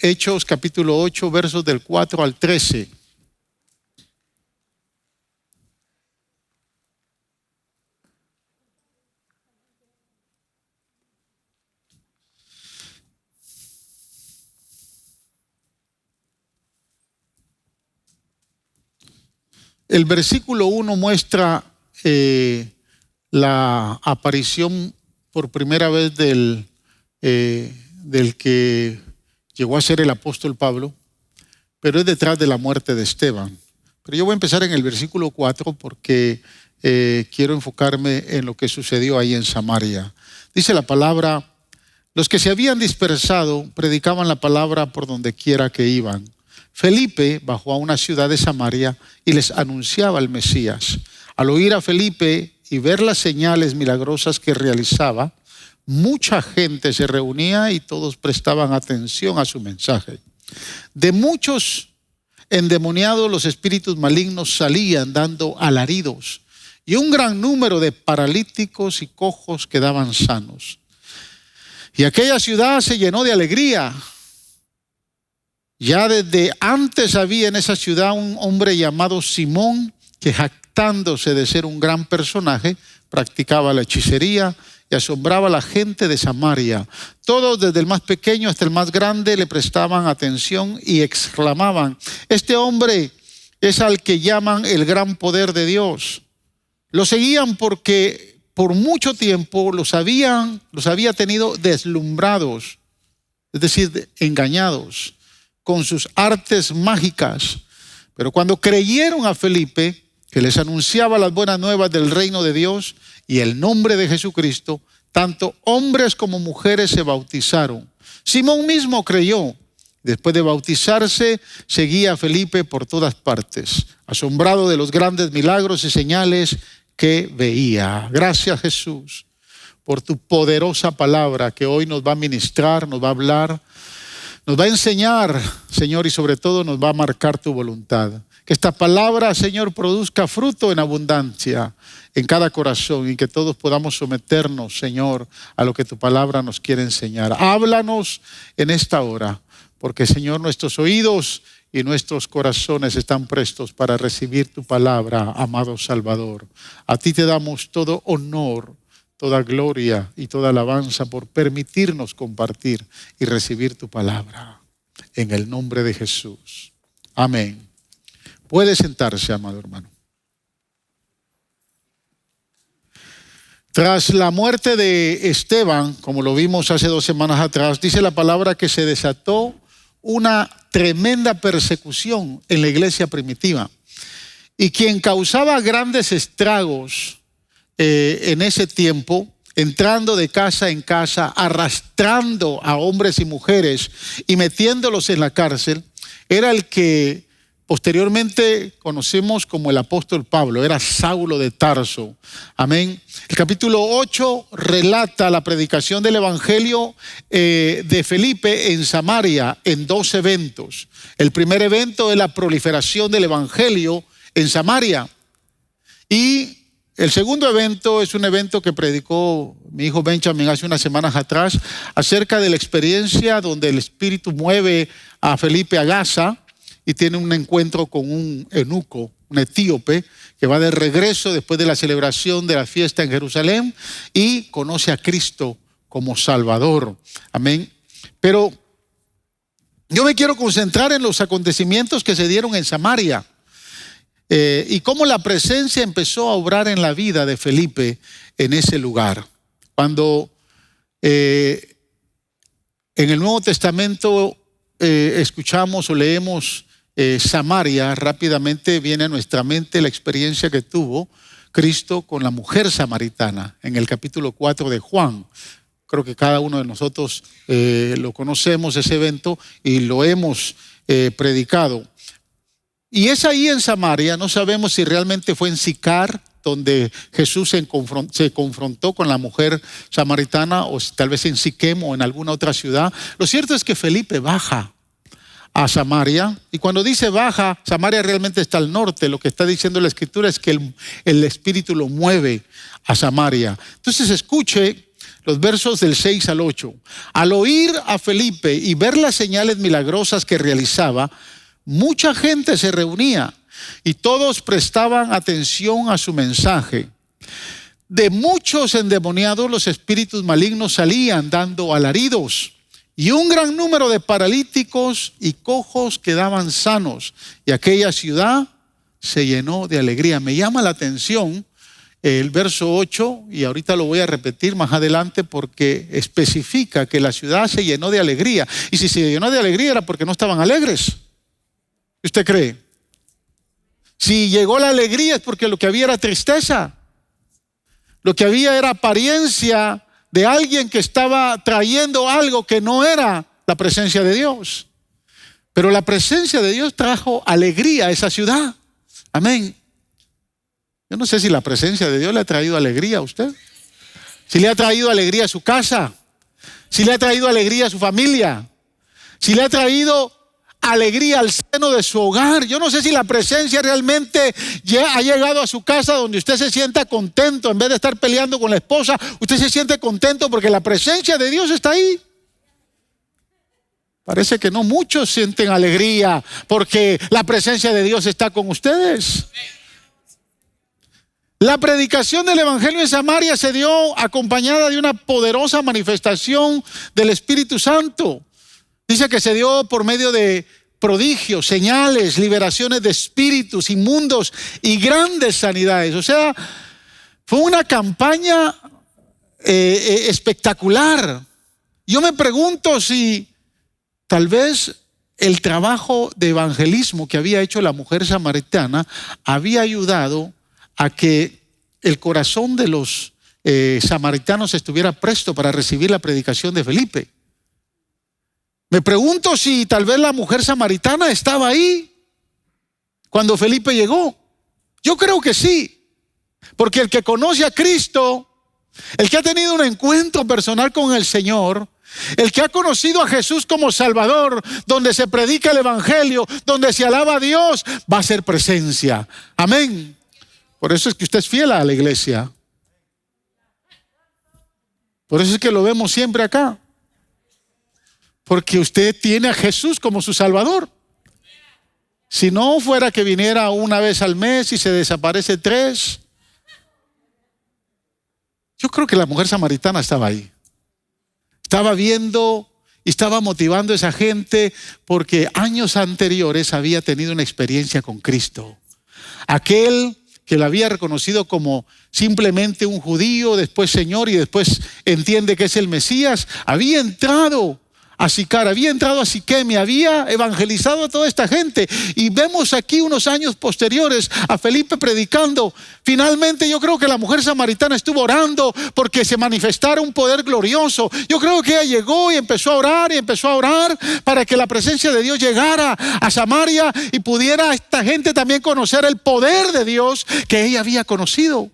Hechos capítulo 8, versos del 4 al 13. El versículo 1 muestra la aparición por primera vez del que llegó a ser el apóstol Pablo, pero es detrás de la muerte de Esteban. Pero yo voy a empezar en el versículo 4 porque quiero enfocarme en lo que sucedió ahí en Samaria. Dice la palabra: los que se habían dispersado predicaban la palabra por donde quiera que iban. Felipe bajó a una ciudad de Samaria y les anunciaba el Mesías. Al oír a Felipe y ver las señales milagrosas que realizaba, mucha gente se reunía y todos prestaban atención a su mensaje. De muchos endemoniados los espíritus malignos salían dando alaridos, y un gran número de paralíticos y cojos quedaban sanos. Y aquella ciudad se llenó de alegría. Ya desde antes había en esa ciudad un hombre llamado Simón, que jactándose de ser un gran personaje, practicaba la hechicería y asombraba a la gente de Samaria. Todos, desde el más pequeño hasta el más grande, le prestaban atención y exclamaban: este hombre es al que llaman el gran poder de Dios. Lo seguían porque por mucho tiempo los había tenido deslumbrados, es decir, engañados con sus artes mágicas. Pero cuando creyeron a Felipe, que les anunciaba las buenas nuevas del reino de Dios y el nombre de Jesucristo, tanto hombres como mujeres se bautizaron. Simón mismo creyó. Después de bautizarse, seguía a Felipe por todas partes, asombrado de los grandes milagros y señales que veía. Gracias, Jesús, por tu poderosa palabra que hoy nos va a ministrar, nos va a hablar, nos va a enseñar, Señor, y sobre todo nos va a marcar tu voluntad. Que esta palabra, Señor, produzca fruto en abundancia en cada corazón y que todos podamos someternos, Señor, a lo que tu palabra nos quiere enseñar. Háblanos en esta hora, porque, Señor, nuestros oídos y nuestros corazones están prestos para recibir tu palabra, amado Salvador. A ti te damos todo honor, toda gloria y toda alabanza por permitirnos compartir y recibir tu palabra. En el nombre de Jesús. Amén. Puede sentarse, amado hermano. Tras la muerte de Esteban, como lo vimos hace 2 semanas atrás, dice la palabra que se desató una tremenda persecución en la iglesia primitiva. Y quien causaba grandes estragos en ese tiempo, entrando de casa en casa, arrastrando a hombres y mujeres y metiéndolos en la cárcel, era el que posteriormente conocemos como el apóstol Pablo. Era Saulo de Tarso. Amén. El capítulo 8 relata la predicación del evangelio de Felipe en Samaria en 2 eventos. El primer evento es la proliferación del evangelio en Samaria. Y el segundo evento es un evento que predicó mi hijo Benjamin hace unas semanas atrás acerca de la experiencia donde el Espíritu mueve a Felipe a Gaza y tiene un encuentro con un eunuco, un etíope, que va de regreso después de la celebración de la fiesta en Jerusalén y conoce a Cristo como Salvador. Amén. Pero yo me quiero concentrar en los acontecimientos que se dieron en Samaria. Y cómo la presencia empezó a obrar en la vida de Felipe en ese lugar. Cuando en el Nuevo Testamento escuchamos o leemos Samaria, rápidamente viene a nuestra mente la experiencia que tuvo Cristo con la mujer samaritana en el capítulo 4 de Juan. Creo que cada uno de nosotros lo conocemos, ese evento, y lo hemos predicado. Y es ahí en Samaria, no sabemos si realmente fue en Sicar, donde Jesús se confrontó con la mujer samaritana, o tal vez en Siquem o en alguna otra ciudad. Lo cierto es que Felipe baja a Samaria, y cuando dice baja, Samaria realmente está al norte. Lo que está diciendo la Escritura es que el Espíritu lo mueve a Samaria. Entonces escuche los versos del 6 al 8. Al oír a Felipe y ver las señales milagrosas que realizaba, mucha gente se reunía y todos prestaban atención a su mensaje. De muchos endemoniados los espíritus malignos salían dando alaridos, y un gran número de paralíticos y cojos quedaban sanos, y aquella ciudad se llenó de alegría. Me llama la atención el verso 8, y ahorita lo voy a repetir más adelante porque especifica que la ciudad se llenó de alegría. Y si se llenó de alegría era porque no estaban alegres. ¿Usted cree? Si llegó la alegría es porque lo que había era tristeza. Lo que había era apariencia de alguien que estaba trayendo algo que no era la presencia de Dios. Pero la presencia de Dios trajo alegría a esa ciudad. Amén. Yo no sé si la presencia de Dios le ha traído alegría a usted. Si le ha traído alegría a su casa. Si le ha traído alegría a su familia. Si le ha traído alegría al seno de su hogar. Yo no sé si la presencia realmente ya ha llegado a su casa donde usted se sienta contento. En vez de estar peleando con la esposa, usted se siente contento porque la presencia de Dios está ahí. Parece que no muchos sienten alegría porque la presencia de Dios está con ustedes. La predicación del Evangelio en Samaria se dio acompañada de una poderosa manifestación del Espíritu Santo. Dice que se dio por medio de prodigios, señales, liberaciones de espíritus inmundos y grandes sanidades. O sea, fue una campaña espectacular. Yo me pregunto si tal vez el trabajo de evangelismo que había hecho la mujer samaritana había ayudado a que el corazón de los samaritanos estuviera presto para recibir la predicación de Felipe. Me pregunto si tal vez la mujer samaritana estaba ahí cuando Felipe llegó. Yo creo que sí, porque el que conoce a Cristo, el que ha tenido un encuentro personal con el Señor, el que ha conocido a Jesús como Salvador, donde se predica el Evangelio, donde se alaba a Dios, va a ser presencia. Amén. Por eso es que usted es fiel a la iglesia. Por eso es que lo vemos siempre acá. Porque usted tiene a Jesús como su Salvador. Si no fuera que viniera una vez al mes y se desaparece 3. Yo creo que la mujer samaritana estaba ahí. Estaba viendo y estaba motivando a esa gente porque años anteriores había tenido una experiencia con Cristo. Aquel que lo había reconocido como simplemente un judío, después Señor y después entiende que es el Mesías, había entrado a Sicar, había entrado a Siquem y había evangelizado a toda esta gente. Y vemos aquí unos años posteriores a Felipe predicando. Finalmente yo creo que la mujer samaritana estuvo orando porque se manifestara un poder glorioso. Yo creo que ella llegó y empezó a orar para que la presencia de Dios llegara a Samaria y pudiera esta gente también conocer el poder de Dios que ella había conocido.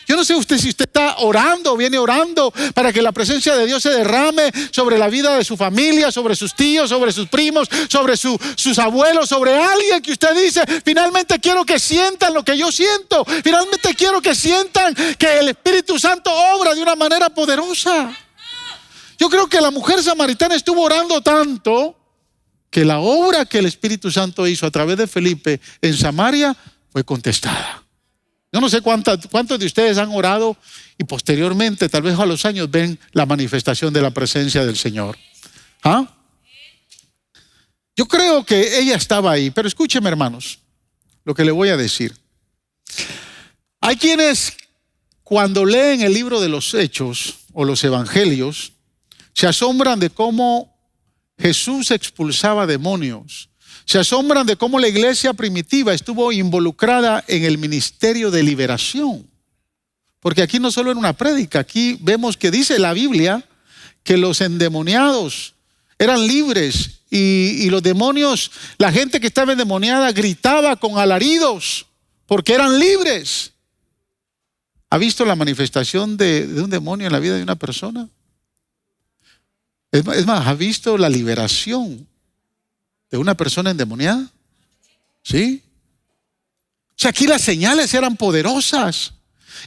Yo no sé si usted está orando o viene orando para que la presencia de Dios se derrame sobre la vida de su familia, sobre sus tíos, sobre sus primos, sobre sus abuelos, sobre alguien que usted dice, finalmente quiero que sientan lo que yo siento. Finalmente quiero que sientan que el Espíritu Santo obra de una manera poderosa. Yo creo que la mujer samaritana estuvo orando tanto que la obra que el Espíritu Santo hizo a través de Felipe en Samaria fue contestada. Yo no sé cuántos de ustedes han orado y posteriormente, tal vez a los años, ven la manifestación de la presencia del Señor. ¿Ah? Yo creo que ella estaba ahí, pero escúcheme, hermanos, lo que le voy a decir. Hay quienes, cuando leen el libro de los Hechos o los Evangelios, se asombran de cómo Jesús expulsaba demonios. Se asombran de cómo la iglesia primitiva estuvo involucrada en el ministerio de liberación. Porque aquí no solo era una prédica, aquí vemos que dice la Biblia que los endemoniados eran libres y los demonios, la gente que estaba endemoniada gritaba con alaridos porque eran libres. ¿Ha visto la manifestación de un demonio en la vida de una persona? Es más, ¿ha visto la liberación de una persona endemoniada? ¿Sí? O sea, aquí las señales eran poderosas.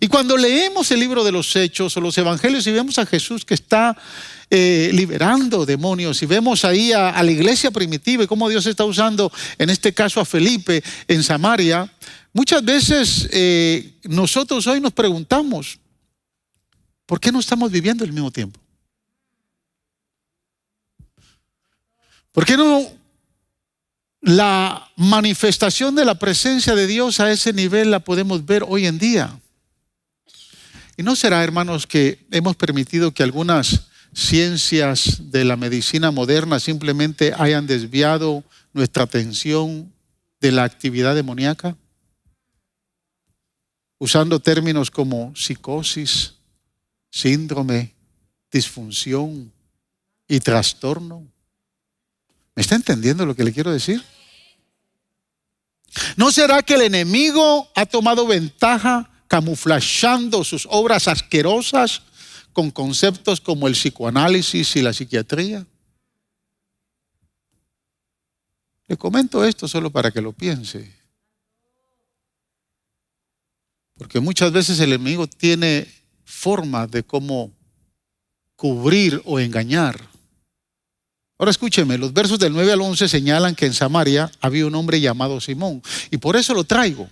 Y cuando leemos el libro de los Hechos o los Evangelios y vemos a Jesús que está liberando demonios, y vemos ahí a la iglesia primitiva y cómo Dios está usando, en este caso a Felipe en Samaria, muchas veces nosotros hoy nos preguntamos, ¿por qué no estamos viviendo al mismo tiempo? ¿Por qué no la manifestación de la presencia de Dios a ese nivel la podemos ver hoy en día? ¿Y no será, hermanos, que hemos permitido que algunas ciencias de la medicina moderna simplemente hayan desviado nuestra atención de la actividad demoníaca? Usando términos como psicosis, síndrome, disfunción y trastorno. ¿Me está entendiendo lo que le quiero decir? ¿No será que el enemigo ha tomado ventaja camuflando sus obras asquerosas con conceptos como el psicoanálisis y la psiquiatría? Le comento esto solo para que lo piense. Porque muchas veces el enemigo tiene forma de cómo cubrir o engañar. Ahora escúcheme, los versos del 9 al 11 señalan que en Samaria había un hombre llamado Simón. Y por eso lo traigo.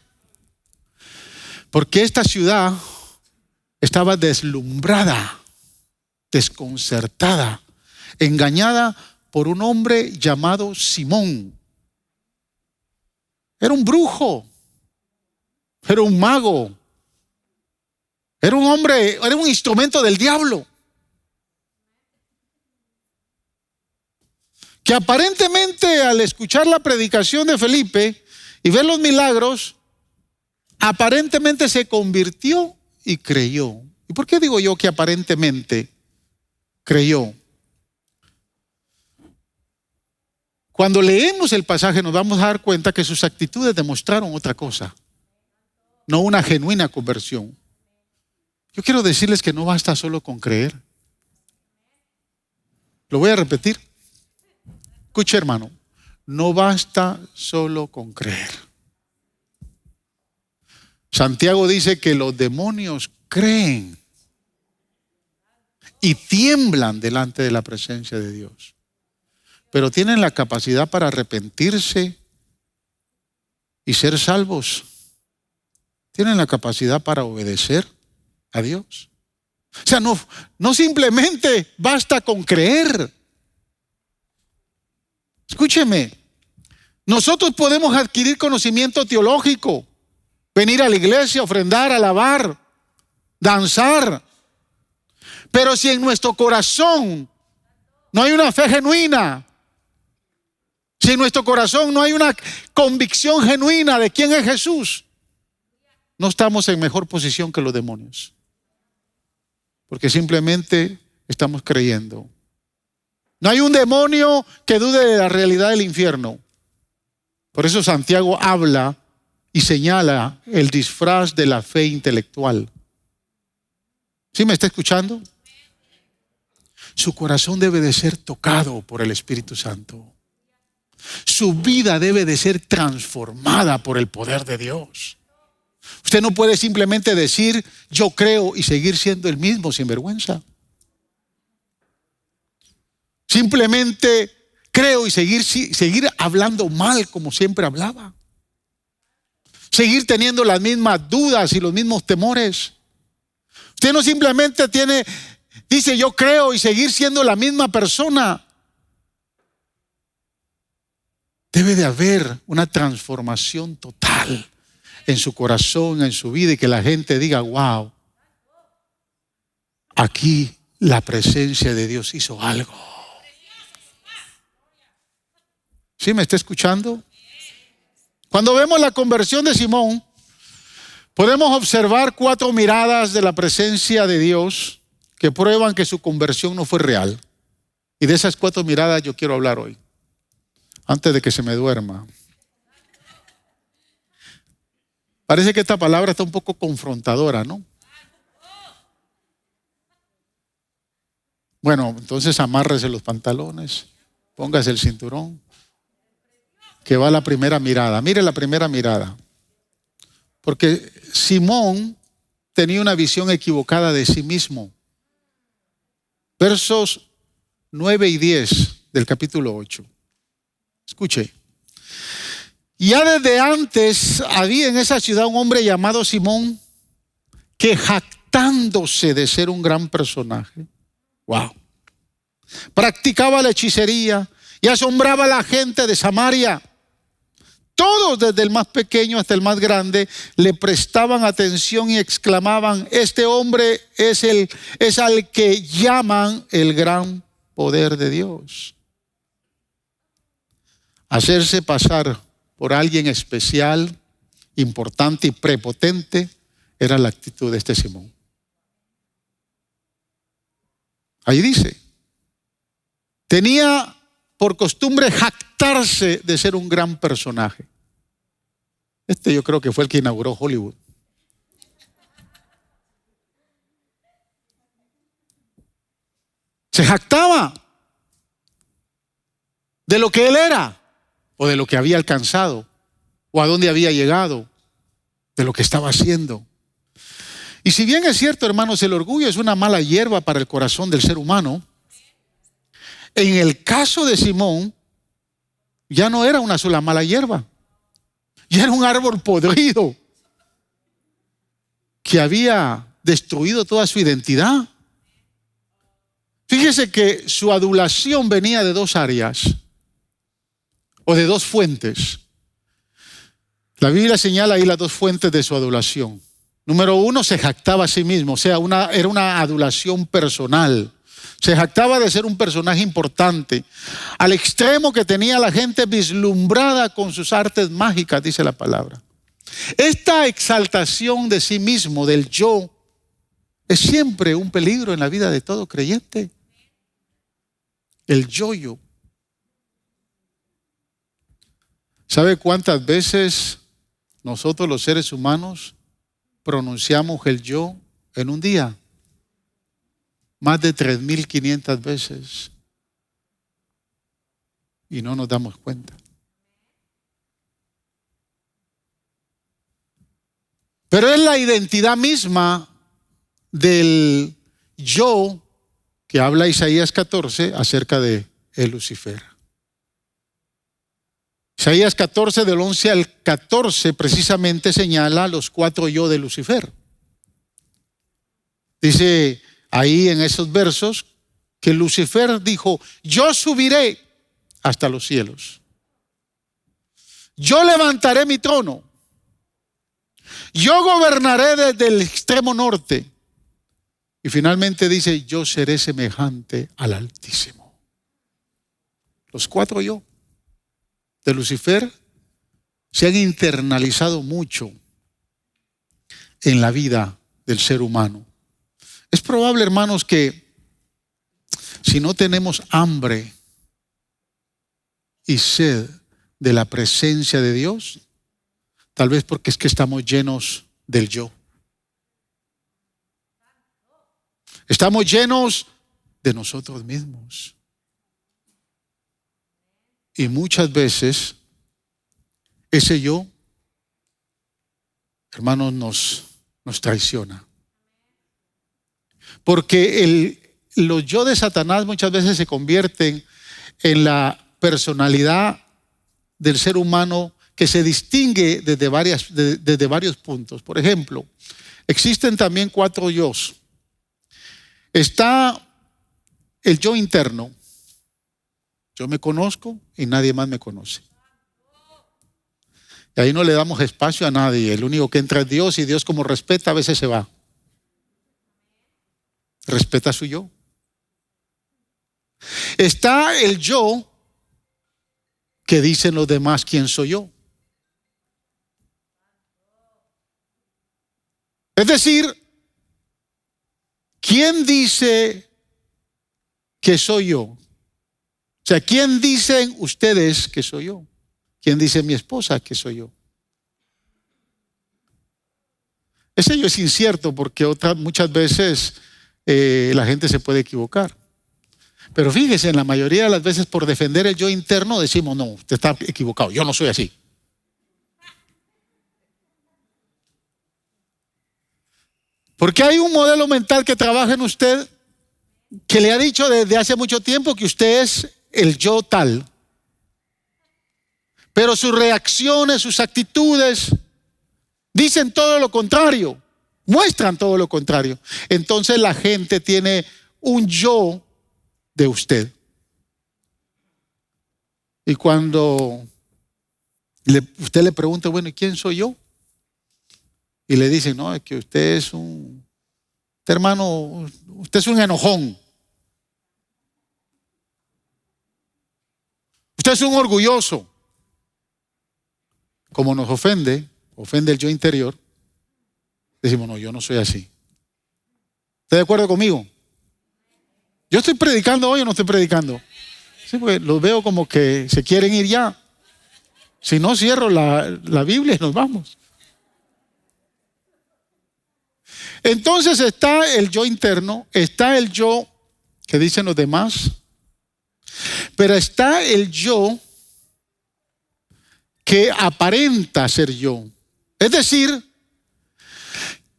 Porque esta ciudad estaba deslumbrada, desconcertada, engañada por un hombre llamado Simón. Era un brujo, era un mago, era un hombre, era un instrumento del diablo. Que aparentemente al escuchar la predicación de Felipe y ver los milagros, aparentemente se convirtió y creyó. ¿Y por qué digo yo que aparentemente creyó? Cuando leemos el pasaje nos vamos a dar cuenta que sus actitudes demostraron otra cosa, no una genuina conversión. Yo quiero decirles que no basta solo con creer. Lo voy a repetir. Escuche, hermano, no basta solo con creer. Santiago dice que los demonios creen y tiemblan delante de la presencia de Dios, pero tienen la capacidad para arrepentirse y ser salvos. Tienen la capacidad para obedecer a Dios. O sea, no simplemente basta con creer. Escúcheme, nosotros podemos adquirir conocimiento teológico, venir a la iglesia, ofrendar, alabar, danzar. Pero si en nuestro corazón no hay una fe genuina, si en nuestro corazón no hay una convicción genuina de quién es Jesús, no estamos en mejor posición que los demonios. Porque simplemente estamos creyendo. No hay un demonio que dude de la realidad del infierno. Por eso Santiago habla y señala el disfraz de la fe intelectual. ¿Sí me está escuchando? Su corazón debe de ser tocado por el Espíritu Santo. Su vida debe de ser transformada por el poder de Dios. Usted no puede simplemente decir yo creo y seguir siendo el mismo sin vergüenza. Simplemente creo y seguir hablando mal como siempre hablaba. Seguir teniendo las mismas dudas y los mismos temores. Usted no simplemente dice yo creo y seguir siendo la misma persona. Debe de haber una transformación total en su corazón, en su vida, y que la gente diga, wow, aquí la presencia de Dios hizo algo. ¿Sí me está escuchando? Cuando vemos la conversión de Simón, podemos observar 4 miradas de la presencia de Dios que prueban que su conversión no fue real. Y de esas 4 miradas yo quiero hablar hoy, antes de que se me duerma. Parece que esta palabra está un poco confrontadora, ¿no? Bueno, entonces amárrese los pantalones, póngase el cinturón, que va la primera mirada. Mire la primera mirada. Porque Simón tenía una visión equivocada de sí mismo. Versos 9 y 10 del capítulo 8. Escuche. Ya desde antes había en esa ciudad un hombre llamado Simón que, jactándose de ser un gran personaje, wow, practicaba la hechicería y asombraba a la gente de Samaria. Todos, desde el más pequeño hasta el más grande, le prestaban atención y exclamaban: este hombre es al que llaman el gran poder de Dios. Hacerse pasar por alguien especial, importante y prepotente era la actitud de este Simón. Ahí dice, tenía por costumbre jactarse de ser un gran personaje. Este yo creo que fue el que inauguró Hollywood. Se jactaba de lo que él era, o de lo que había alcanzado, o a dónde había llegado, de lo que estaba haciendo. Y si bien es cierto, hermanos, el orgullo es una mala hierba para el corazón del ser humano, en el caso de Simón, ya no era una sola mala hierba. Ya era un árbol podrido que había destruido toda su identidad. Fíjese que su adulación venía de dos áreas o de dos fuentes. La Biblia señala ahí las dos fuentes de su adulación. Número uno, se jactaba a sí mismo, o sea, era una adulación personal. Se jactaba de ser un personaje importante, al extremo que tenía la gente vislumbrada con sus artes mágicas, dice la palabra. Esta exaltación de sí mismo, del yo, es siempre un peligro en la vida de todo creyente. El yo-yo. ¿Sabe cuántas veces nosotros los seres humanos pronunciamos el yo en un día? Más de 3.500 veces. Y no nos damos cuenta. Pero es la identidad misma del yo que habla Isaías 14 acerca de Lucifer. Isaías 14 del 11 al 14 precisamente señala los 4 yo de Lucifer. Dice ahí en esos versos que Lucifer dijo: yo subiré hasta los cielos, yo levantaré mi trono, yo gobernaré desde el extremo norte. Y finalmente dice: yo seré semejante al Altísimo. Los 4 yo de Lucifer se han internalizado mucho en la vida del ser humano. Es probable, hermanos, que si no tenemos hambre y sed de la presencia de Dios, tal vez porque es que estamos llenos del yo. Estamos llenos de nosotros mismos. Y muchas veces ese yo, hermanos, nos traiciona. Porque los yo de Satanás muchas veces se convierten en la personalidad del ser humano que se distingue desde varios puntos. Por ejemplo, existen también 4 yos. Está el yo interno. Yo me conozco y nadie más me conoce. Y ahí no le damos espacio a nadie. El único que entra es Dios, y Dios, como respeta, a veces se va. Respeta su yo. Está el yo que dicen los demás quién soy yo. Es decir, ¿quién dice que soy yo? O sea, ¿quién dicen ustedes que soy yo? ¿Quién dice mi esposa que soy yo? Ese yo es incierto, porque muchas veces la gente se puede equivocar. Pero fíjese, en la mayoría de las veces, por defender el yo interno, decimos: no, usted está equivocado, yo no soy así. Porque hay un modelo mental que trabaja en usted que le ha dicho desde hace mucho tiempo que usted es el yo tal. Pero sus reacciones, sus actitudes dicen todo lo contrario, muestran todo lo contrario. Entonces la gente tiene un yo de usted. Y cuando usted le pregunta, bueno, ¿y quién soy yo? Y le dicen, no, es que usted es usted, hermano, usted es un enojón. Usted es un orgulloso. Como nos ofende el yo interior, decimos, no, yo no soy así. ¿Está de acuerdo conmigo? ¿Yo estoy predicando hoy o no estoy predicando? Sí, pues los veo como que se quieren ir ya. Si no, cierro la Biblia y nos vamos. Entonces está el yo interno, está el yo que dicen los demás, pero está el yo que aparenta ser yo. Es decir,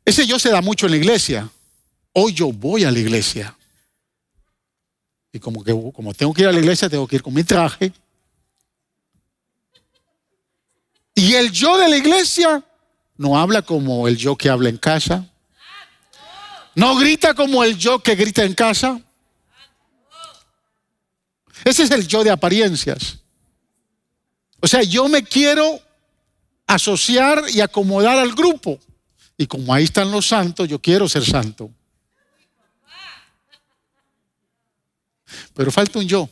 ese yo se da mucho en la iglesia. Hoy yo voy a la iglesia. Y como tengo que ir a la iglesia, tengo que ir con mi traje. Y el yo de la iglesia no habla como el yo que habla en casa. No grita como el yo que grita en casa. Ese es el yo de apariencias. O sea, yo me quiero asociar y acomodar al grupo. Y como ahí están los santos, yo quiero ser santo. Pero falta un yo,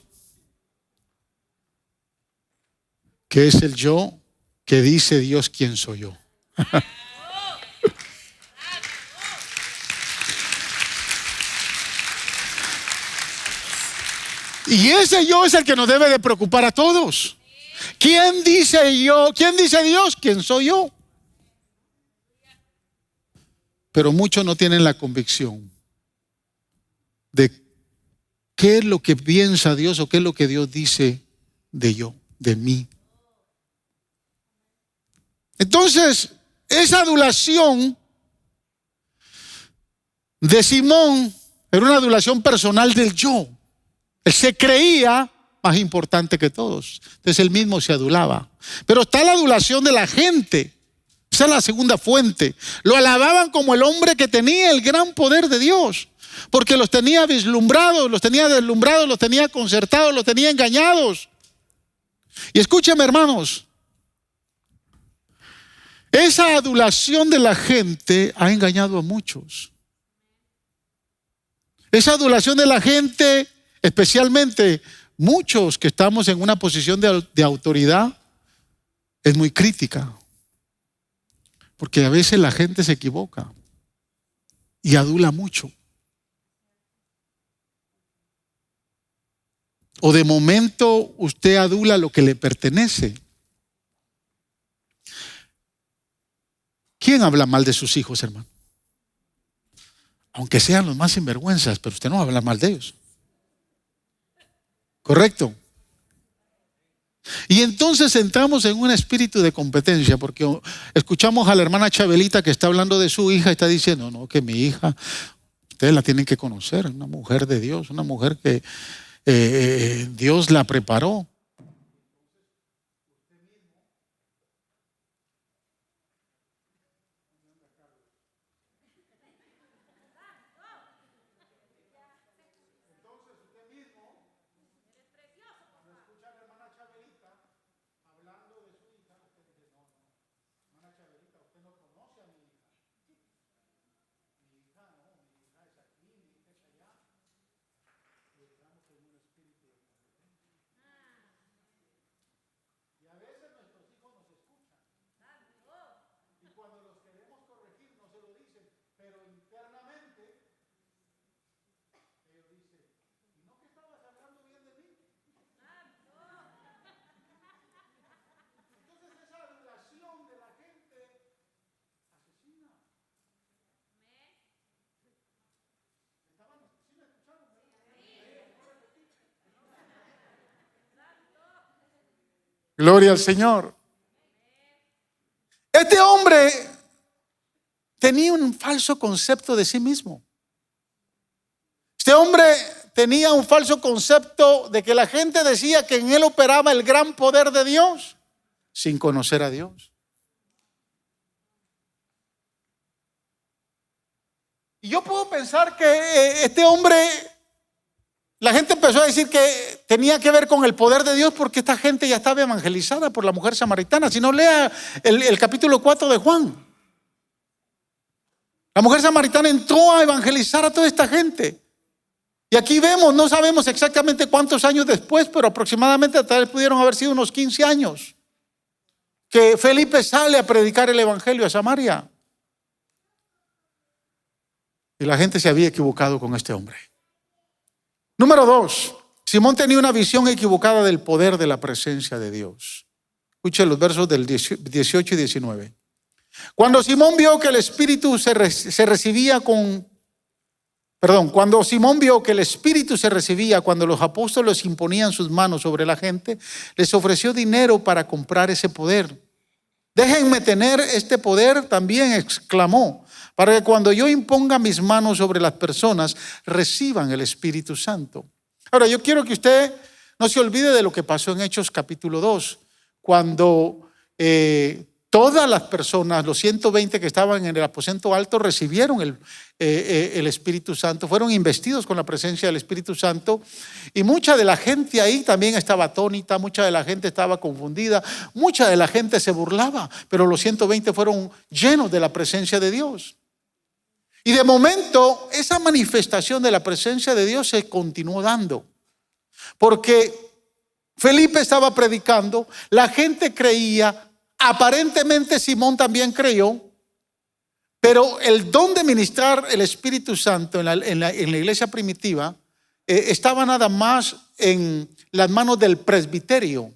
que es el yo que dice Dios quién soy yo. Y ese yo es el que nos debe de preocupar a todos. ¿Quién dice yo? ¿Quién dice Dios? ¿Quién soy yo? Pero muchos no tienen la convicción de qué es lo que piensa Dios o qué es lo que Dios dice de yo, de mí. Entonces, esa adulación de Simón era una adulación personal del yo. Él se creía más importante que todos. Entonces él mismo se adulaba. Pero está la adulación de la gente. Esa es la segunda fuente. Lo alababan como el hombre que tenía el gran poder de Dios. Porque los tenía vislumbrados, los tenía deslumbrados, los tenía concertados, los tenía engañados. Y escúcheme, hermanos. Esa adulación de la gente ha engañado a muchos. Esa adulación de la gente, especialmente muchos que estamos en una posición de autoridad, es muy crítica. Porque a veces la gente se equivoca y adula mucho. O de momento usted adula lo que le pertenece. ¿Quién habla mal de sus hijos, hermano? Aunque sean los más sinvergüenzas, pero usted no habla mal de ellos. ¿Correcto? Y entonces entramos en un espíritu de competencia, porque escuchamos a la hermana Chabelita que está hablando de su hija y está diciendo, no, que mi hija, ustedes la tienen que conocer, una mujer de Dios, una mujer que Dios la preparó. Gloria al Señor. Este hombre tenía un falso concepto de sí mismo. Este hombre tenía un falso concepto de que la gente decía que en él operaba el gran poder de Dios sin conocer a Dios. Y yo puedo pensar que este hombre, la gente empezó a decir que tenía que ver con el poder de Dios porque esta gente ya estaba evangelizada por la mujer samaritana. Si no, lea el capítulo 4 de Juan. La mujer samaritana entró a evangelizar a toda esta gente. Y aquí vemos, no sabemos exactamente cuántos años después, pero aproximadamente tal vez pudieron haber sido unos 15 años, que Felipe sale a predicar el evangelio a Samaria. Y la gente se había equivocado con este hombre. Número 2, Simón tenía una visión equivocada del poder de la presencia de Dios. Escuche los versos del 18 y 19. Cuando Simón vio que el Espíritu se recibía cuando Simón vio que el Espíritu se recibía cuando los apóstoles imponían sus manos sobre la gente, les ofreció dinero para comprar ese poder. Déjenme tener este poder también, exclamó, para que cuando yo imponga mis manos sobre las personas, reciban el Espíritu Santo. Ahora, yo quiero que usted no se olvide de lo que pasó en Hechos capítulo 2, cuando todas las personas, los 120 que estaban en el aposento alto, recibieron el Espíritu Santo, fueron investidos con la presencia del Espíritu Santo, y mucha de la gente ahí también estaba atónita, mucha de la gente estaba confundida, mucha de la gente se burlaba, pero los 120 fueron llenos de la presencia de Dios. Y de momento esa manifestación de la presencia de Dios se continuó dando, porque Felipe estaba predicando, la gente creía. Aparentemente Simón también creyó, pero el don de ministrar el Espíritu Santo en la iglesia primitiva estaba nada más en las manos del presbiterio,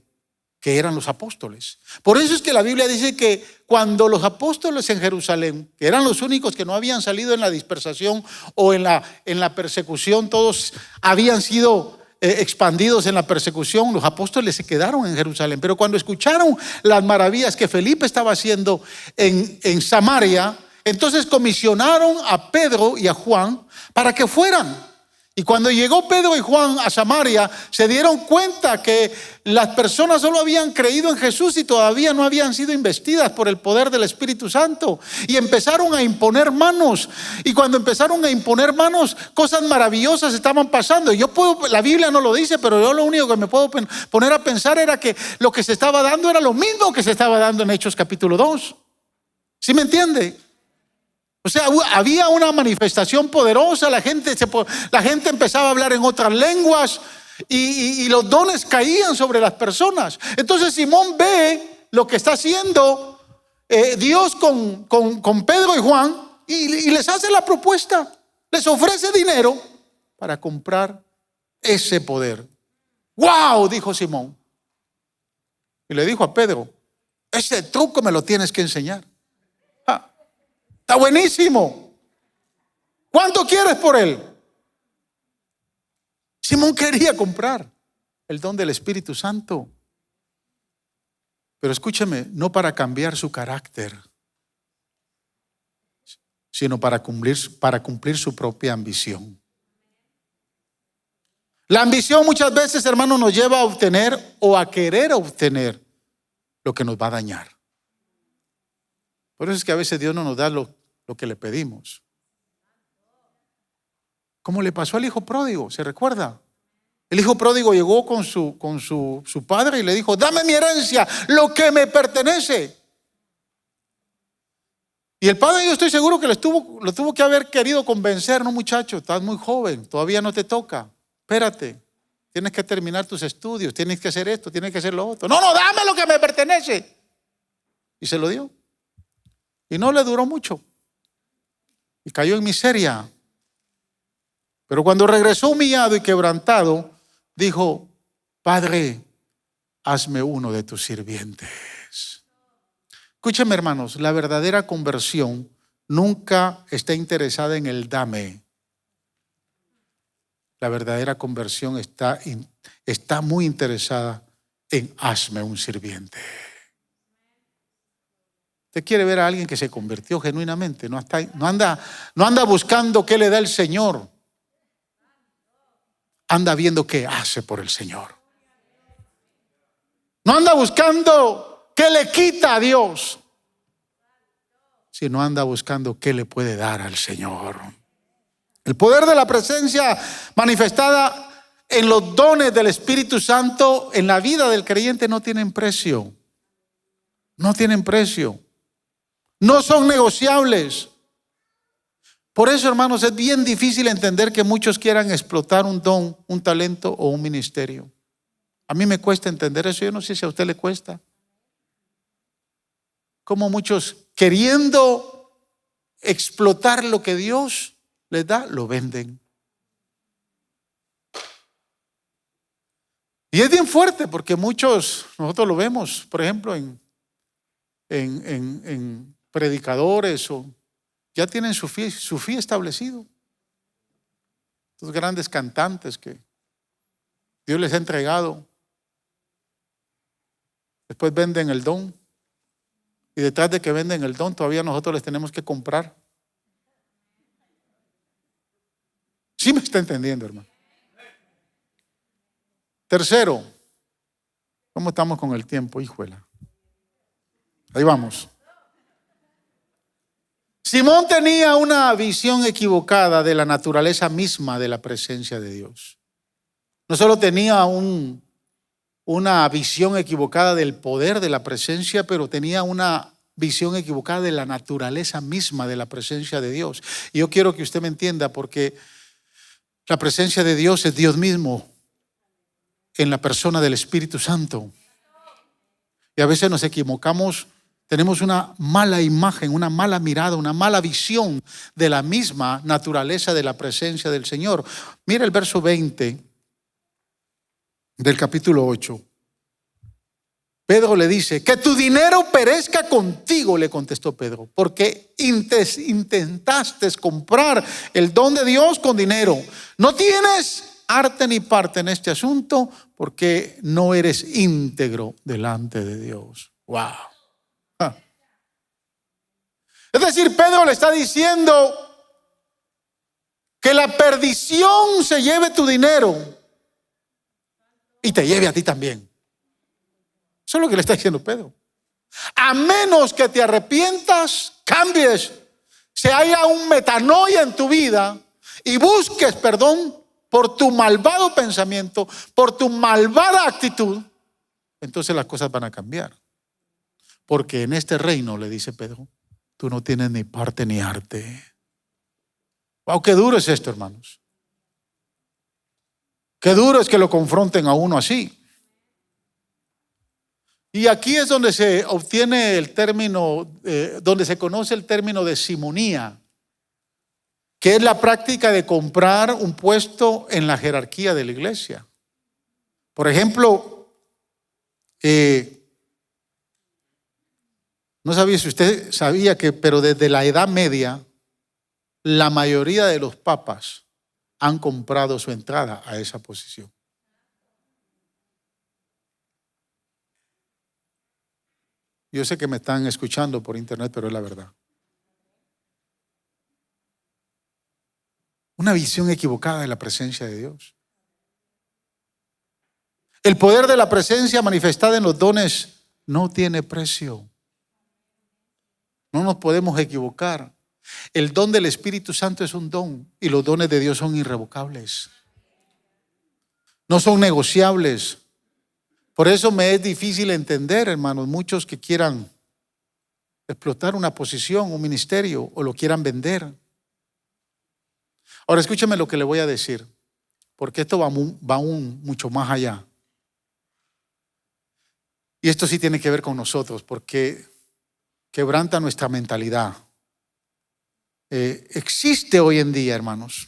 que eran los apóstoles. Por eso es que la Biblia dice que cuando los apóstoles en Jerusalén, que eran los únicos que no habían salido en la dispersación o en la persecución, todos habían sido expandidos en la persecución, los apóstoles se quedaron en Jerusalén. Pero cuando escucharon las maravillas que Felipe estaba haciendo en Samaria, entonces comisionaron a Pedro y a Juan para que fueran. Y cuando llegó Pedro y Juan a Samaria, se dieron cuenta que las personas solo habían creído en Jesús y todavía no habían sido investidas por el poder del Espíritu Santo. Y empezaron a imponer manos. Y cuando empezaron a imponer manos, cosas maravillosas estaban pasando. La Biblia no lo dice, pero yo lo único que me puedo poner a pensar era que lo que se estaba dando era lo mismo que se estaba dando en Hechos capítulo 2. ¿Sí me entiende? O sea, había una manifestación poderosa, la gente empezaba a hablar en otras lenguas y los dones caían sobre las personas. Entonces Simón ve lo que está haciendo Dios con Pedro y Juan y les hace la propuesta, les ofrece dinero para comprar ese poder. ¡Wow!, dijo Simón. Y le dijo a Pedro, ese truco me lo tienes que enseñar. Está buenísimo. ¿Cuánto quieres por él? Simón quería comprar el don del Espíritu Santo. Pero escúcheme, no para cambiar su carácter, sino para cumplir su propia ambición. La ambición muchas veces, hermano, nos lleva a obtener o a querer obtener lo que nos va a dañar. Por eso es que a veces Dios no nos da lo que le pedimos. Como le pasó al hijo pródigo, ¿se recuerda? El hijo pródigo llegó con su padre y le dijo, dame mi herencia, lo que me pertenece. Y el padre, yo estoy seguro que lo tuvo que haber querido convencer. No, muchacho, estás muy joven, todavía no te toca. Espérate, tienes que terminar tus estudios, tienes que hacer esto, tienes que hacer lo otro. No, dame lo que me pertenece. Y se lo dio. Y no le duró mucho. Y cayó en miseria. Pero cuando regresó humillado y quebrantado, dijo, Padre, hazme uno de tus sirvientes. Escúchame, hermanos, la verdadera conversión nunca está interesada en el dame. La verdadera conversión está muy interesada en hazme un sirviente. Usted quiere ver a alguien que se convirtió genuinamente, no anda buscando qué le da el Señor. Anda viendo qué hace por el Señor. No anda buscando qué le quita a Dios, sino anda buscando qué le puede dar al Señor. El poder de la presencia manifestada en los dones del Espíritu Santo en la vida del creyente no tienen precio. No tienen precio. No son negociables. Por eso, hermanos, es bien difícil entender que muchos quieran explotar un don, un talento o un ministerio. A mí me cuesta entender eso. Yo no sé si a usted le cuesta. Como muchos queriendo explotar lo que Dios les da, lo venden. Y es bien fuerte porque nosotros lo vemos, por ejemplo, en predicadores o ya tienen su fin establecido. Estos grandes cantantes que Dios les ha entregado, después venden el don. Y detrás de que venden el don, todavía nosotros les tenemos que comprar. ¿Sí me está entendiendo, hermano? Tercero, ¿cómo estamos con el tiempo? Hijuela. Ahí vamos. Simón tenía una visión equivocada de la naturaleza misma de la presencia de Dios. No solo tenía una visión equivocada del poder de la presencia, pero tenía una visión equivocada de la naturaleza misma de la presencia de Dios. Y yo quiero que usted me entienda, porque la presencia de Dios es Dios mismo en la persona del Espíritu Santo. Y a veces nos equivocamos, tenemos una mala imagen, una mala mirada, una mala visión de la misma naturaleza de la presencia del Señor. Mira el verso 20 del capítulo 8. Pedro le dice: que tu dinero perezca contigo, le contestó Pedro, porque intentaste comprar el don de Dios con dinero. No tienes arte ni parte en este asunto, porque no eres íntegro delante de Dios. Wow. Es decir, Pedro le está diciendo que la perdición se lleve tu dinero y te lleve a ti también. Eso es lo que le está diciendo Pedro. A menos que te arrepientas, cambies, se haya un metanoia en tu vida y busques perdón por tu malvado pensamiento, por tu malvada actitud, entonces las cosas van a cambiar. Porque en este reino, le dice Pedro, tú no tienes ni parte ni arte. Wow, qué duro es esto, hermanos. Qué duro es que lo confronten a uno así. Y aquí es donde se obtiene el término, donde se conoce el término de simonía, que es la práctica de comprar un puesto en la jerarquía de la iglesia. Por ejemplo, no sabía si usted sabía que, pero desde la Edad Media, la mayoría de los papas han comprado su entrada a esa posición. Yo sé que me están escuchando por internet, pero es la verdad. Una visión equivocada de la presencia de Dios. El poder de la presencia manifestada en los dones no tiene precio. No nos podemos equivocar. El don del Espíritu Santo es un don y los dones de Dios son irrevocables. No son negociables. Por eso me es difícil entender, hermanos, muchos que quieran explotar una posición, un ministerio o lo quieran vender. Ahora escúcheme lo que le voy a decir, porque esto va aún mucho más allá. Y esto sí tiene que ver con nosotros, porque quebranta nuestra mentalidad. Existe hoy en día, hermanos,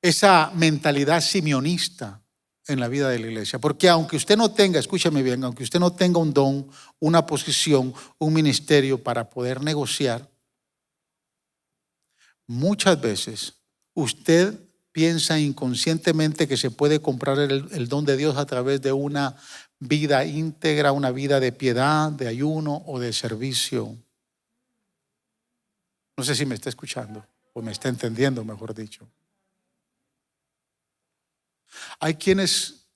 esa mentalidad simeonista en la vida de la iglesia. Porque aunque usted no tenga, escúchame bien, aunque usted no tenga un don, una posición, un ministerio para poder negociar, muchas veces usted piensa inconscientemente que se puede comprar el don de Dios a través de una vida íntegra, una vida de piedad, de ayuno o de servicio. No sé si me está escuchando o me está entendiendo, mejor dicho. Hay quienes,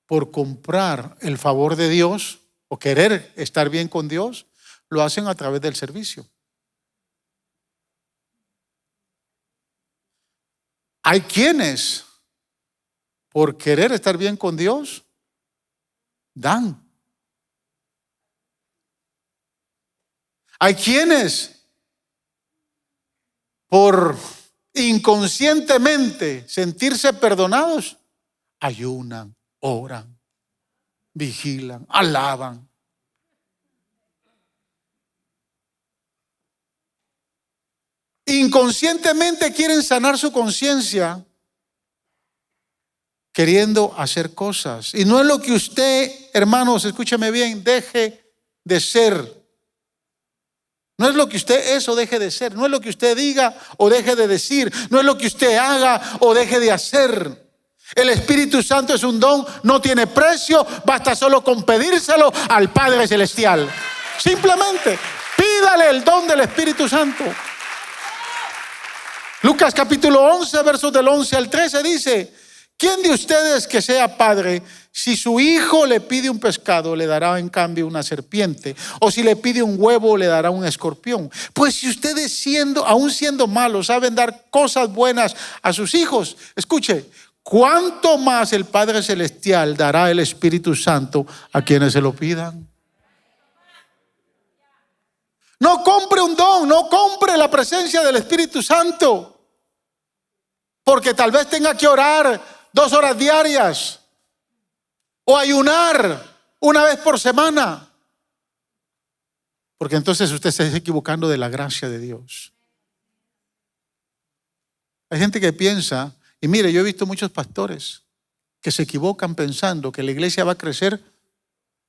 por comprar el favor de Dios o querer estar bien con Dios, lo hacen a través del servicio. Hay quienes, por querer estar bien con Dios, dan. Hay quienes, por inconscientemente sentirse perdonados, ayunan, oran, vigilan, alaban. Inconscientemente quieren sanar su conciencia, queriendo hacer cosas. Y no es lo que usted, hermanos, escúcheme bien, deje de ser. No es lo que usted es o deje de ser. No es lo que usted diga o deje de decir. No es lo que usted haga o deje de hacer. El Espíritu Santo es un don, no tiene precio. Basta solo con pedírselo al Padre Celestial. Simplemente pídale el don del Espíritu Santo. Lucas capítulo 11, versos del 11 al 13 dice: ¿quién de ustedes que sea padre, si su hijo le pide un pescado, le dará en cambio una serpiente? O si le pide un huevo, le dará un escorpión. Pues si ustedes aún siendo malos, saben dar cosas buenas a sus hijos, escuche, ¿cuánto más el Padre Celestial dará el Espíritu Santo a quienes se lo pidan? No compre un don, no compre la presencia del Espíritu Santo, porque tal vez tenga que orar 2 horas diarias o ayunar una vez por semana, porque entonces usted se está equivocando de la gracia de Dios. Hay gente que piensa, y mire, yo he visto muchos pastores que se equivocan pensando que la iglesia va a crecer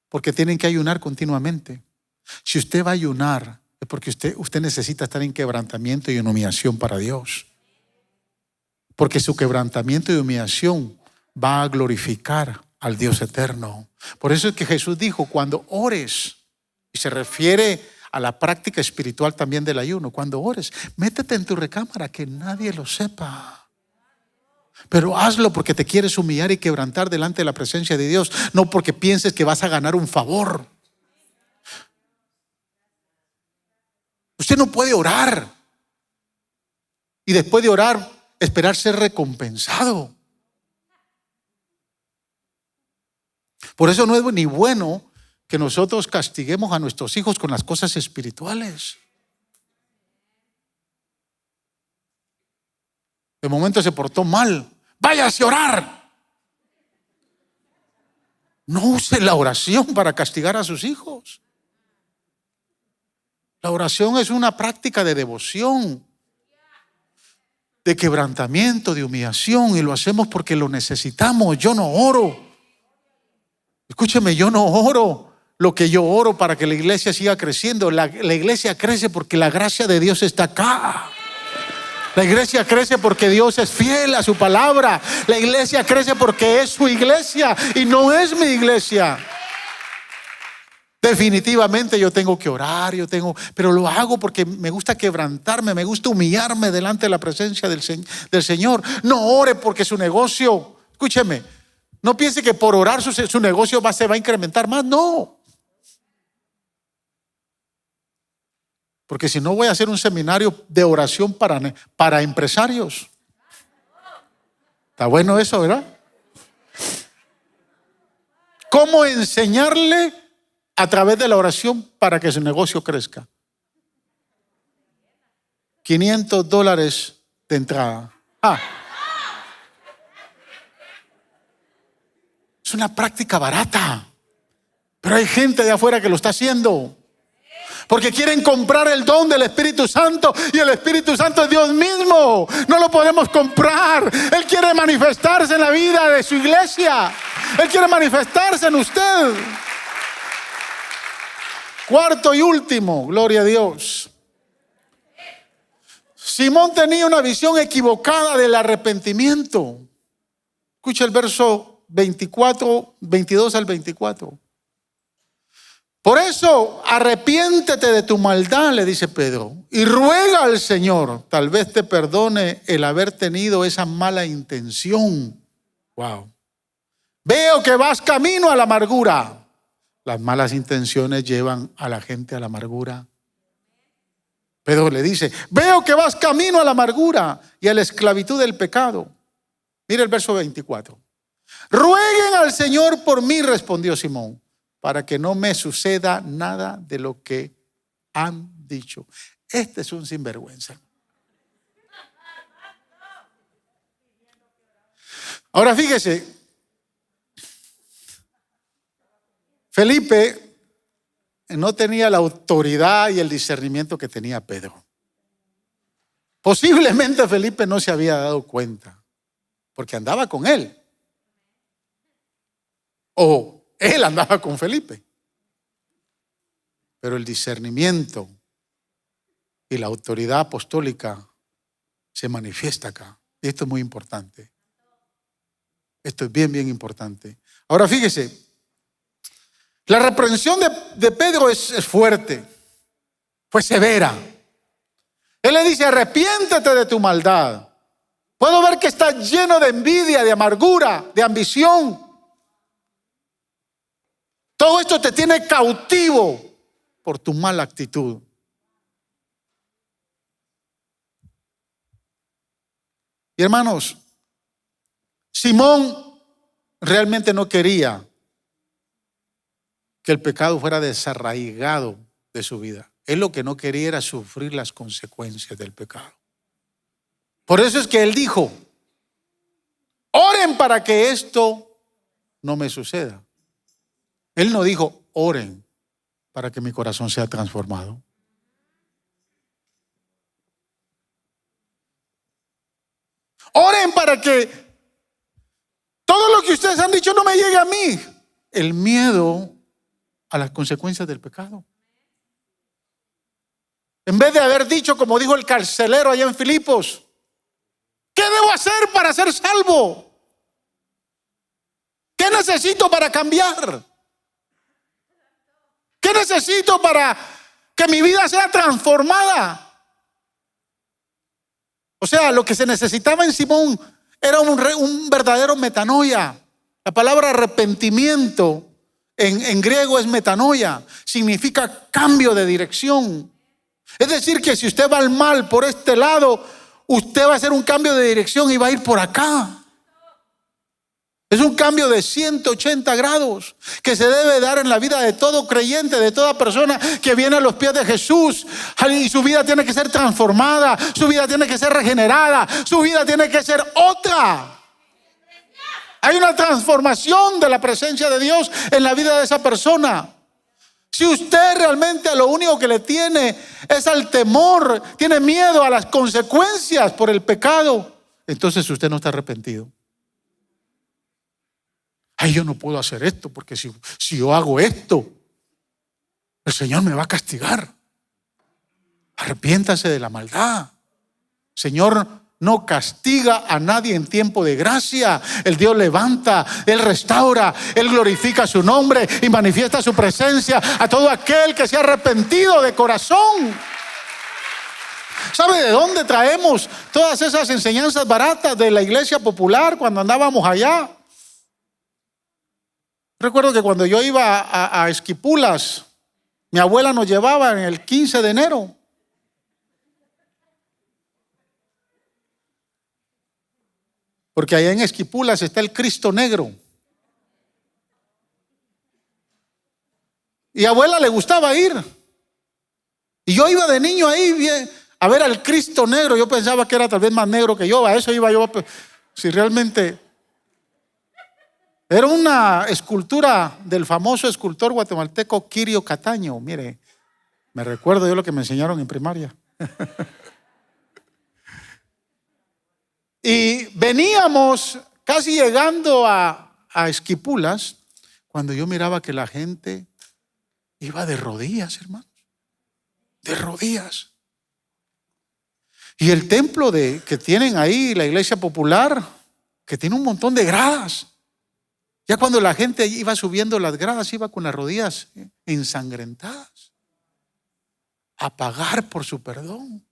porque tienen que ayunar continuamente. Si usted va a ayunar, es porque usted necesita estar en quebrantamiento y en humillación para Dios. Porque su quebrantamiento y humillación va a glorificar al Dios eterno. Por eso es que Jesús dijo, cuando ores, y se refiere a la práctica espiritual también del ayuno, cuando ores, métete en tu recámara que nadie lo sepa. Pero hazlo porque te quieres humillar y quebrantar delante de la presencia de Dios, no porque pienses que vas a ganar un favor. Usted no puede orar y después de orar esperar ser recompensado. Por eso no es ni bueno que nosotros castiguemos a nuestros hijos con las cosas espirituales. De momento se portó mal, váyase a orar. No use la oración para castigar a sus hijos. La oración es una práctica de devoción, de quebrantamiento, de humillación, y lo hacemos porque lo necesitamos. Yo no oro. Escúcheme, yo no oro lo que yo oro para que la iglesia siga creciendo. La iglesia crece porque la gracia de Dios está acá. La iglesia crece porque Dios es fiel a su palabra. La iglesia crece porque es su iglesia y no es mi iglesia. Definitivamente yo tengo que orar, pero lo hago porque me gusta quebrantarme, me gusta humillarme delante de la presencia del Señor. No ore porque su negocio, escúcheme, no piense que por orar su negocio se va a incrementar más, no. Porque si no voy a hacer un seminario de oración para empresarios. Está bueno eso, ¿verdad? ¿Cómo enseñarle a través de la oración para que su negocio crezca? $500 de entrada. Es una práctica barata, pero hay gente de afuera que lo está haciendo porque quieren comprar el don del Espíritu Santo, y el Espíritu Santo es Dios mismo. No lo podemos comprar. Él quiere manifestarse en la vida de su iglesia. Él quiere manifestarse en usted. Cuarto y último, gloria a Dios. Simón tenía una visión equivocada del arrepentimiento. Escucha el verso 24, 22 al 24. Por eso, arrepiéntete de tu maldad, le dice Pedro, y ruega al Señor, tal vez te perdone el haber tenido esa mala intención. Wow. Veo que vas camino a la amargura. Las malas intenciones llevan a la gente a la amargura. Pedro le dice, veo que vas camino a la amargura y a la esclavitud del pecado. Mira el verso 24. Rueguen al Señor por mí, respondió Simón, para que no me suceda nada de lo que han dicho. Este es un sinvergüenza. Ahora fíjese, Felipe no tenía la autoridad y el discernimiento que tenía Pedro. Posiblemente Felipe no se había dado cuenta, porque andaba con él. O él andaba con Felipe. Pero el discernimiento y la autoridad apostólica se manifiesta acá. Y esto es muy importante. Esto es bien, bien importante. Ahora fíjese, la reprensión de Pedro es fuerte, fue severa. Él le dice, arrepiéntete de tu maldad. Puedo ver que está lleno de envidia, de amargura, de ambición. Todo esto te tiene cautivo por tu mala actitud. Y hermanos, Simón realmente no quería que el pecado fuera desarraigado de su vida. Él lo que no quería era sufrir las consecuencias del pecado. Por eso es que él dijo, oren para que esto no me suceda. Él no dijo, oren para que mi corazón sea transformado. Oren para que todo lo que ustedes han dicho no me llegue a mí. El miedo a las consecuencias del pecado. En vez de haber dicho, como dijo el carcelero allá en Filipos, ¿qué debo hacer para ser salvo? ¿Qué necesito para cambiar? ¿Qué necesito para que mi vida sea transformada? O sea, lo que se necesitaba en Simón era un verdadero metanoia. La palabra arrepentimiento en griego es metanoia, significa cambio de dirección. Es decir, que si usted va al mal por este lado, usted va a hacer un cambio de dirección y va a ir por acá. Es un cambio de 180 grados que se debe dar en la vida de todo creyente, de toda persona que viene a los pies de Jesús. Y su vida tiene que ser transformada, su vida tiene que ser regenerada, su vida tiene que ser otra. Hay una transformación de la presencia de Dios en la vida de esa persona. Si usted realmente a lo único que le tiene es al temor, tiene miedo a las consecuencias por el pecado, entonces usted no está arrepentido. Ay, yo no puedo hacer esto porque si yo hago esto, el Señor me va a castigar. Arrepiéntase de la maldad. Señor no castiga a nadie en tiempo de gracia. El Dios levanta, Él restaura, Él glorifica su nombre y manifiesta su presencia a todo aquel que se ha arrepentido de corazón. ¿Sabe de dónde traemos todas esas enseñanzas baratas de la iglesia popular cuando andábamos allá? Recuerdo que cuando yo iba a Esquipulas, mi abuela nos llevaba en el 15 de enero. Porque allá en Esquipulas está el Cristo Negro. Y a abuela le gustaba ir. Y yo iba de niño ahí a ver al Cristo Negro. Yo pensaba que era tal vez más negro que yo. A eso iba yo. Si realmente era una escultura del famoso escultor guatemalteco Quirio Cataño. Mire, me recuerdo yo lo que me enseñaron en primaria. Y veníamos casi llegando a Esquipulas cuando yo miraba que la gente iba de rodillas, hermanos. De rodillas. Y el templo que tienen ahí, la iglesia popular, que tiene un montón de gradas. Ya cuando la gente iba subiendo las gradas, iba con las rodillas ensangrentadas a pagar por su perdón.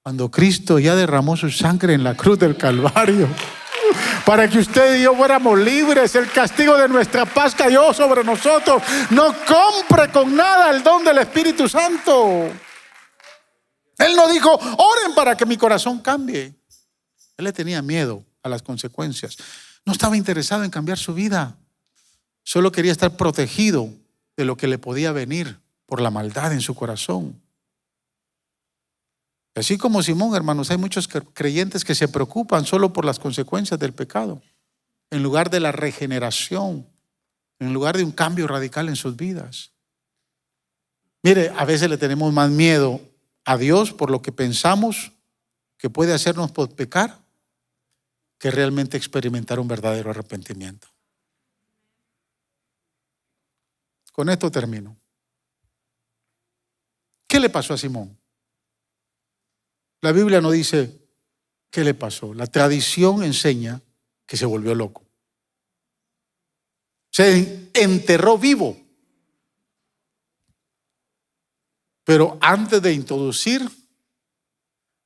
Cuando Cristo ya derramó su sangre en la cruz del Calvario, para que usted y yo fuéramos libres, el castigo de nuestra paz cayó sobre nosotros. No compre con nada el don del Espíritu Santo. Él no dijo, oren para que mi corazón cambie. Él le tenía miedo a las consecuencias. No estaba interesado en cambiar su vida. Solo quería estar protegido de lo que le podía venir por la maldad en su corazón. Así como Simón, hermanos, hay muchos creyentes que se preocupan solo por las consecuencias del pecado, en lugar de la regeneración, en lugar de un cambio radical en sus vidas. Mire, a veces le tenemos más miedo a Dios por lo que pensamos que puede hacernos por pecar, que realmente experimentar un verdadero arrepentimiento. Con esto termino. ¿Qué le pasó a Simón? La Biblia no dice qué le pasó. La tradición enseña que se volvió loco. Se enterró vivo. Pero antes de introducir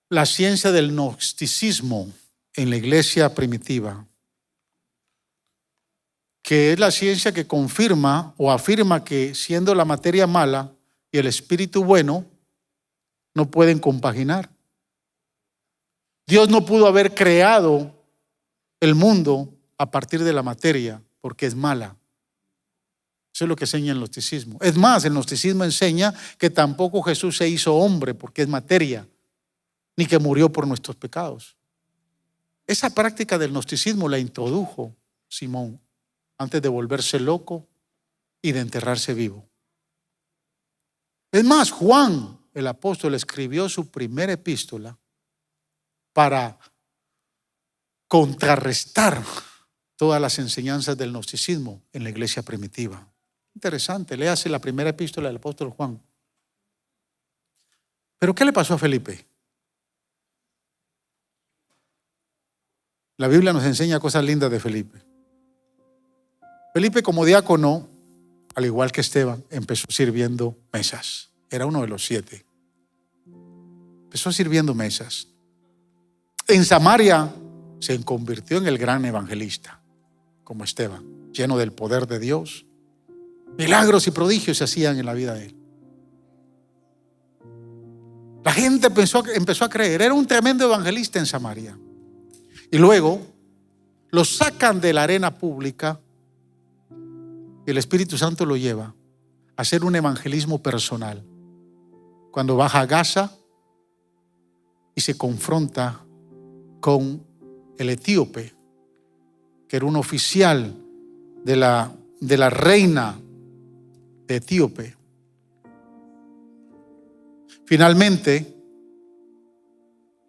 la ciencia del gnosticismo en la iglesia primitiva, que es la ciencia que confirma o afirma que siendo la materia mala y el espíritu bueno, no pueden compaginar. Dios no pudo haber creado el mundo a partir de la materia porque es mala. Eso es lo que enseña el gnosticismo. Es más, el gnosticismo enseña que tampoco Jesús se hizo hombre porque es materia, ni que murió por nuestros pecados. Esa práctica del gnosticismo la introdujo Simón antes de volverse loco y de enterrarse vivo. Es más, Juan, el apóstol, escribió su primera epístola para contrarrestar todas las enseñanzas del gnosticismo en la iglesia primitiva. Interesante, léase la primera epístola del apóstol Juan. Pero ¿qué le pasó a Felipe? La Biblia nos enseña cosas lindas de Felipe. Felipe, como diácono, al igual que Esteban, empezó sirviendo mesas. Era uno de los 7. Empezó sirviendo mesas. En Samaria se convirtió en el gran evangelista, como Esteban, lleno del poder de Dios. Milagros y prodigios se hacían en la vida de él. La gente empezó a creer. Era un tremendo evangelista en Samaria. Y luego lo sacan de la arena pública y el Espíritu Santo lo lleva a hacer un evangelismo personal. Cuando baja a Gaza y se confronta con el etíope, que era un oficial de la reina de Etíope. Finalmente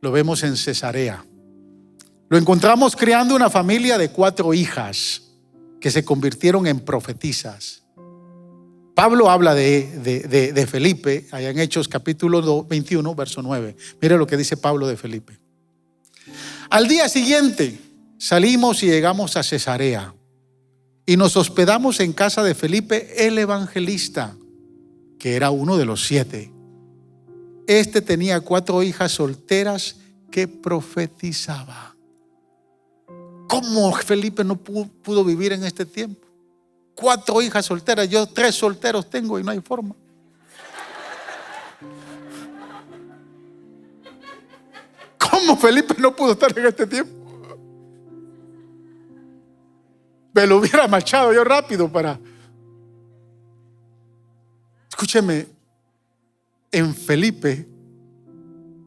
lo vemos en Cesarea. Lo encontramos criando una familia de 4 hijas que se convirtieron en profetisas. Pablo habla de Felipe, allá en Hechos capítulo 21, verso 9. Mire lo que dice Pablo de Felipe. Al día siguiente salimos y llegamos a Cesarea y nos hospedamos en casa de Felipe el evangelista, que era uno de los 7. Este tenía 4 hijas solteras que profetizaba. ¿Cómo Felipe no pudo vivir en este tiempo? 4 hijas solteras, yo 3 solteros tengo y no hay forma. ¿Cómo Felipe no pudo estar en este tiempo? Me lo hubiera marchado yo rápido para... Escúcheme, en Felipe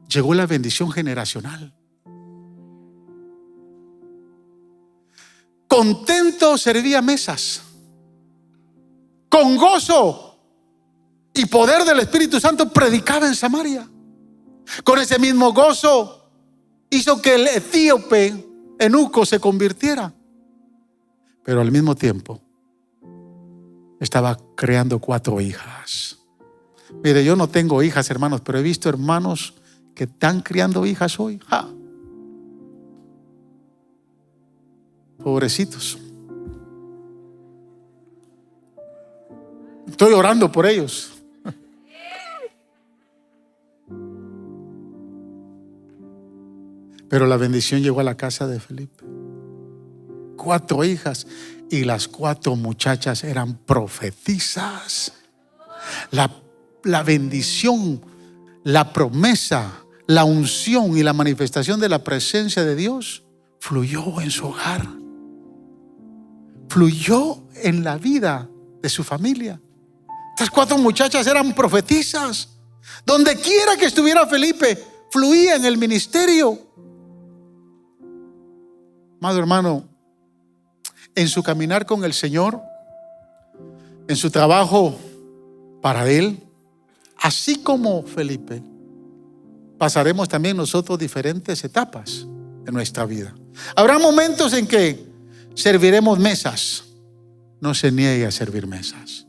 llegó la bendición generacional. Contento servía mesas. Con gozo y poder del Espíritu Santo predicaba en Samaria. Con ese mismo gozo hizo que el etíope eunuco se convirtiera. Pero al mismo tiempo estaba creando 4 hijas. Mire, yo no tengo hijas, hermanos, pero he visto hermanos que están criando hijas hoy. ¡Ja! Pobrecitos. Estoy orando por ellos. Pero la bendición llegó a la casa de Felipe. 4 hijas, y las 4 muchachas eran profetisas. La bendición, la promesa, la unción y la manifestación de la presencia de Dios fluyó en su hogar, fluyó en la vida de su familia. Estas 4 muchachas eran profetisas. Donde quiera que estuviera Felipe, fluía en el ministerio. Amado hermano, en su caminar con el Señor, en su trabajo para Él, así como Felipe, pasaremos también nosotros diferentes etapas de nuestra vida. Habrá momentos en que serviremos mesas. No se niegue a servir mesas.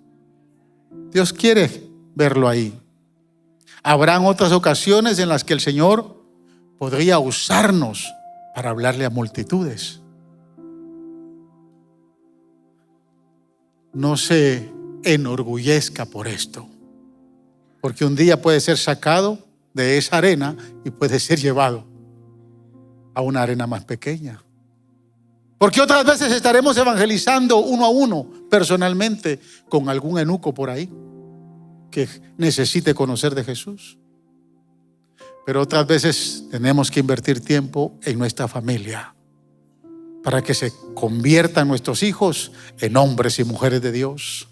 Dios quiere verlo ahí. Habrán otras ocasiones en las que el Señor podría usarnos para hablarle a multitudes. No se enorgullezca por esto, porque un día puede ser sacado de esa arena y puede ser llevado a una arena más pequeña. Porque otras veces estaremos evangelizando uno a uno, personalmente, con algún eunuco por ahí que necesite conocer de Jesús. Pero otras veces tenemos que invertir tiempo en nuestra familia para que se conviertan nuestros hijos en hombres y mujeres de Dios,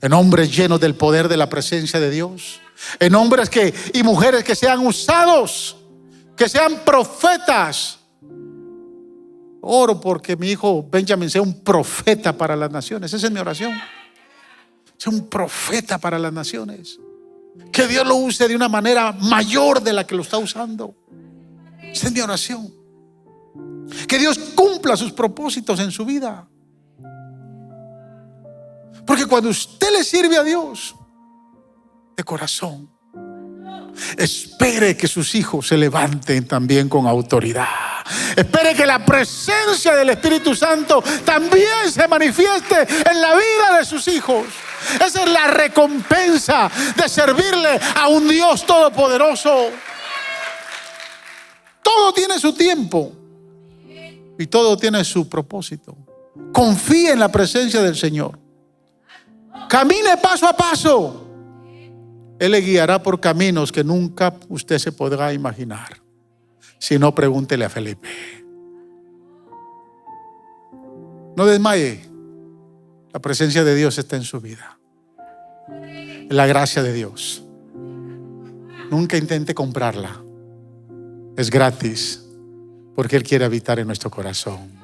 en hombres llenos del poder de la presencia de Dios, en hombres y mujeres que sean usados, que sean profetas. Oro porque mi hijo Benjamin sea un profeta para las naciones. Esa es mi oración. Sea un profeta para las naciones. Que Dios lo use de una manera mayor de la que lo está usando. Esa es mi oración. Que Dios cumpla sus propósitos en su vida. Porque cuando usted le sirve a Dios de corazón, espere que sus hijos se levanten también con autoridad. Espere que la presencia del Espíritu Santo también se manifieste en la vida de sus hijos. Esa es la recompensa de servirle a un Dios todopoderoso. Todo tiene su tiempo y todo tiene su propósito. Confíe en la presencia del Señor. Camine paso a paso. Él le guiará por caminos que nunca usted se podrá imaginar. Si no, pregúntele a Felipe. No desmaye. La presencia de Dios está en su vida. La gracia de Dios. Nunca intente comprarla. Es gratis, porque Él quiere habitar en nuestro corazón.